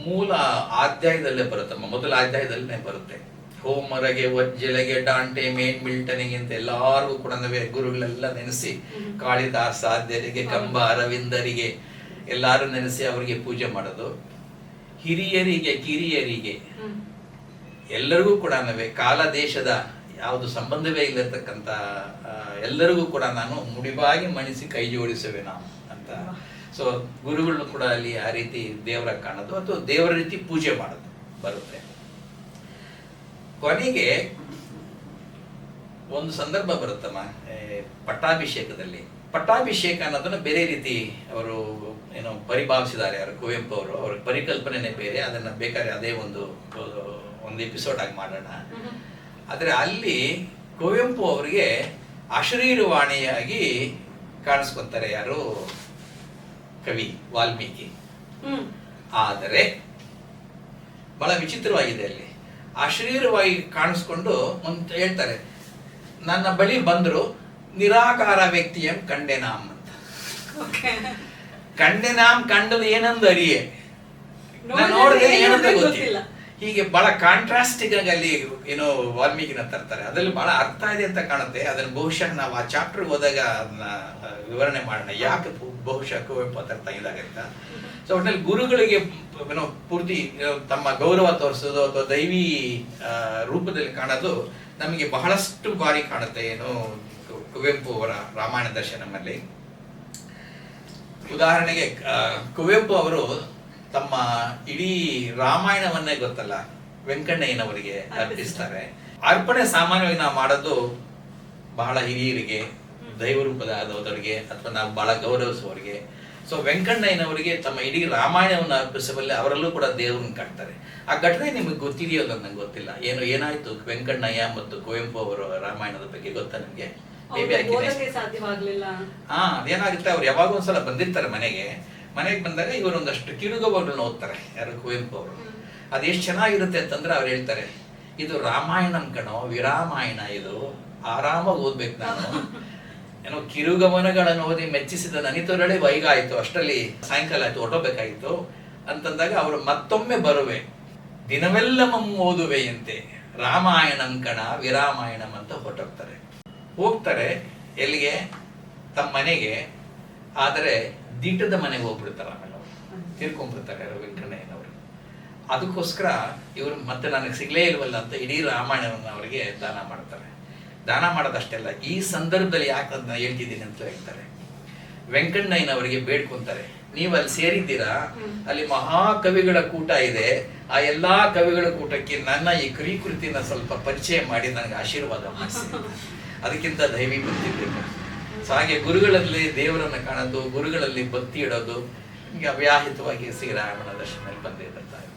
ಮೂಲ ಅಧ್ಯಾಯದಲ್ಲೇ ಬರುತ್ತಮ್ಮ, ಮೊದಲ ಅಧ್ಯಾಯದಲ್ಲೇ ಬರುತ್ತೆ. ಹೋಮರಗೆ, ವಜ್ಜಲೆಗೆ, ಡಾಂಟೆ, ಮೇನ್ ಮಿಲ್ಟನಿಗೆ ಅಂತ ಎಲ್ಲಾರ್ಗೂ ಕೂಡ ಗುರುಗಳೆಲ್ಲ ನೆನೆಸಿ, ಕಾಳಿದಾಸ ಆದ್ಯರಿಗೆ, ಕಂಬ ಅರವಿಂದರಿಗೆ ಎಲ್ಲಾರು ನೆನೆಸಿ ಅವರಿಗೆ ಪೂಜೆ ಮಾಡೋದು. ಹಿರಿಯರಿಗೆ, ಕಿರಿಯರಿಗೆ ಎಲ್ಲರಿಗೂ ಕೂಡ ಕಾಲ ದೇಶದ ಯಾವುದು ಸಂಬಂಧವೇ ಇಲ್ಲತಕ್ಕಂಥ ಎಲ್ಲರಿಗೂ ಕೂಡ ನಾನು ಮುಡಿಬಾಗಿ ಮಣಿಸಿ ಕೈ ಜೋಡಿಸುವೆ ನಾವು ಅಂತ. ಸೊ ಗುರುಗಳು ಕೂಡ ಅಲ್ಲಿ ಆ ರೀತಿ ದೇವರ ಕಾಣೋದು ಅಥವಾ ದೇವರ ರೀತಿ ಪೂಜೆ ಮಾಡೋದು ಬರುತ್ತೆ. ಕೊನೆಗೆ ಒಂದು ಸಂದರ್ಭ ಬರುತ್ತಮ್ಮ, ಪಟ್ಟಾಭಿಷೇಕದಲ್ಲಿ. ಪಟ್ಟಾಭಿಷೇಕ ಅನ್ನೋದನ್ನ ಬೇರೆ ರೀತಿ ಅವರು ಪರಿಭಾವಿಸಿದ್ದಾರೆ ಯಾರು, ಕುವೆಂಪು ಅವರು. ಅವ್ರ ಪರಿಕಲ್ಪನೆ ಬೇರೆ, ಅದನ್ನ ಬೇಕಾದ್ರೆ ಅದೇ ಒಂದು ಎಪಿಸೋಡ್ ಆಗಿ ಮಾಡೋಣ. ಆದ್ರೆ ಅಲ್ಲಿ ಕುವೆಂಪು ಅವರಿಗೆ ಅಶರೀರವಾಣಿಯಾಗಿ ಕಾಣಿಸ್ಕೊತಾರೆ ಯಾರು, ಕವಿ ವಾಲ್ಮೀಕಿ. ಆದರೆ ಬಹಳ ವಿಚಿತ್ರವಾಗಿದೆ, ಅಲ್ಲಿ ಅಶರೀರವಾಗಿ ಕಾಣಿಸ್ಕೊಂಡು ಒಂದು ಹೇಳ್ತಾರೆ, ನನ್ನ ಬಳಿ ಬಂದ್ರು ನಿರಾಕಾರ ವ್ಯಕ್ತಿಯಂ ಕಂಡೆನಾಮ್ ಅಂತ. ಕಂಡೆನಾಮ್ ಕಂಡದು ಏನಂದು ಅರಿಯೇ, ನಾನು ನೋಡಿದ್ರೆ ಏನಂತ ಗೊತ್ತಿಲ್ಲ. ಹೀಗೆ ಬಹಳ ಕಾಂಟ್ರಾಸ್ಟಿಂಗ್ ಆಗಿ ಅಲ್ಲಿ ವಾಲ್ಮೀಕಿನ ತರ್ತಾರೆ. ಅದ್ರಲ್ಲಿ ಬಹಳ ಅರ್ಥ ಇದೆ ಅಂತ ಕಾಣುತ್ತೆ. ಅದನ್ನ ಬಹುಶಃ ನಾವು ಆ ಚಾಪ್ಟರ್ ಹೋದಾಗ ಅದನ್ನ ವಿವರಣೆ ಮಾಡೋಣ, ಯಾಕೆ ಬಹುಶಃ ಕುವೆಂಪು ತರ್ತಾ ಇದಾಗಂತ. ಸೊ ಒಟ್ಟಿನಲ್ಲಿ ಗುರುಗಳಿಗೆ ಪೂರ್ತಿ ತಮ್ಮ ಗೌರವ ತೋರಿಸೋದು ಅಥವಾ ದೈವಿ ರೂಪದಲ್ಲಿ ಕಾಣೋದು ನಮಗೆ ಬಹಳಷ್ಟು ಬಾರಿ ಕಾಣುತ್ತೆ ಕುವೆಂಪು ಅವರ ರಾಮಾಯಣ ದರ್ಶನಮಲ್ಲಿ. ಉದಾಹರಣೆಗೆ ಕುವೆಂಪು ಅವರು ತಮ್ಮ ಇಡೀ ರಾಮಾಯಣವನ್ನೇ ಗೊತ್ತಲ್ಲ ವೆಂಕಣ್ಣಯ್ಯನವರಿಗೆ ಅರ್ಪಿಸ್ತಾರೆ. ಅರ್ಪಣೆ ಸಾಮಾನ್ಯವಾಗಿ ನಾವು ಮಾಡೋದು ಬಹಳ ಹಿರಿಯರಿಗೆ, ದೈವ ರೂಪದ ಆದವರಿಗೆ ಅಥವಾ ನಾವು ಬಹಳ ಗೌರವಿಸುವವರಿಗೆ. ಸೊ ವೆಂಕಣ್ಣಯ್ಯನವರಿಗೆ ತಮ್ಮ ಇಡೀ ರಾಮಾಯಣವನ್ನು ಅರ್ಪಿಸುವಲ್ಲಿ ಅವರಲ್ಲೂ ಕೂಡ ದೇವರನ್ನು ಕಾಣ್ತಾರೆ. ಆ ಘಟನೆ ನಿಮಗೆ ಗೊತ್ತಿದೆಯೋಲ್ಲ, ನಂಗೆ ಗೊತ್ತಿಲ್ಲ. ಏನಾಯ್ತು ವೆಂಕಣ್ಣಯ್ಯ ಮತ್ತು ಕುವೆಂಪು ಅವರು ರಾಮಾಯಣದ ಬಗ್ಗೆ ಗೊತ್ತಾ ನಿಮ್ಗೆ? ಅದೇನಾಗುತ್ತೆ, ಅವ್ರು ಯಾವಾಗ ಒಂದ್ಸಲ ಬಂದಿರ್ತಾರೆ ಮನೆಗೆ ಬಂದಾಗ ಇವರು ಒಂದಷ್ಟು ಕಿರುಗವನ್ನು ಓದ್ತಾರೆ ಯಾರು, ಕುವೆಂಪು ಅವರು. ಅದೆಷ್ಟು ಚೆನ್ನಾಗಿರುತ್ತೆ ಅಂತಂದ್ರೆ ಅವ್ರು ಹೇಳ್ತಾರೆ, ಇದು ರಾಮಾಯಣಂ ಕಣೋ, ವಿರಾಮಾಯಣ, ಇದು ಆರಾಮಾಗಿ ಓದ್ಬೇಕು ನಾನು. ಕಿರುಗವನಗಳನ್ನು ಓದಿ ಮೆಚ್ಚಿಸಿದ ನನಿತೊರಳೆ ವೈಗ ಆಯ್ತು, ಅಷ್ಟರಲ್ಲಿ ಸಾಯಂಕಾಲ ಆಯ್ತು, ಹೊರಟೋಬೇಕಾಯ್ತು ಅಂತಂದಾಗ ಅವರು ಮತ್ತೊಮ್ಮೆ ಬರುವೆ, ದಿನವೆಲ್ಲ ಓದುವೆಯಂತೆ, ರಾಮಾಯಣಂ ಕಣ ವಿರಾಮಾಯಣಂ ಅಂತ ಹೋಗ್ತಾರೆ. ಎಲ್ಲಿಗೆ? ತಮ್ಮ ಮನೆಗೆ. ಆದರೆ ದೀಟದ ಮನೆಗೆ ಹೋಗ್ಬಿಡ್ತಾರೆ, ಆಮೇಲೆ ಅವರು ತೀರ್ಕೊಂಡ್ಬಿಡ್ತಾರೆ ವೆಂಕಣ್ಣಯ್ಯನವರು. ಅದಕ್ಕೋಸ್ಕರ ಇವರು ಮತ್ತೆ ನನಗೆ ಸಿಗ್ಲೇ ಇಲ್ವಲ್ಲ ಅಂತ ಇಡೀ ರಾಮಾಯಣವನ್ನು ಅವರಿಗೆ ದಾನ ಮಾಡ್ತಾರೆ. ದಾನ ಮಾಡೋದಷ್ಟೆಲ್ಲ, ಈ ಸಂದರ್ಭದಲ್ಲಿ ಯಾಕೆ ಅದನ್ನ ಹೇಳ್ತಿದ್ದೀನಿ ಅಂತ ಹೇಳ್ತಾರೆ. ವೆಂಕಣ್ಣಯ್ಯನವರಿಗೆ ಬೇಡ್ಕೊಂತಾರೆ, ನೀವು ಅಲ್ಲಿ ಸೇರಿದ್ದೀರಾ, ಅಲ್ಲಿ ಮಹಾಕವಿಗಳ ಕೂಟ ಇದೆ, ಆ ಎಲ್ಲಾ ಕವಿಗಳ ಕೂಟಕ್ಕೆ ನನ್ನ ಈ ಕೃತಿನ ಸ್ವಲ್ಪ ಪರಿಚಯ ಮಾಡಿ ನನಗೆ ಆಶೀರ್ವಾದ ಮಾಡಿಸಿ, ಅದಕ್ಕಿಂತ ದೈವಿ ಭಕ್ತಿ ಬೇಕು. ಸೊ ಹಾಗೆ ಗುರುಗಳಲ್ಲಿ ದೇವರನ್ನು ಕಾಣೋದು, ಗುರುಗಳಲ್ಲಿ ಭಕ್ತಿ ಇಡೋದು, ಹೀಗೆ ಅವ್ಯಾಹಿತವಾಗಿ ಶ್ರೀರಾಮನ ದರ್ಶನದಲ್ಲಿ ಬಂದೇ ಬರ್ತಾರೆ.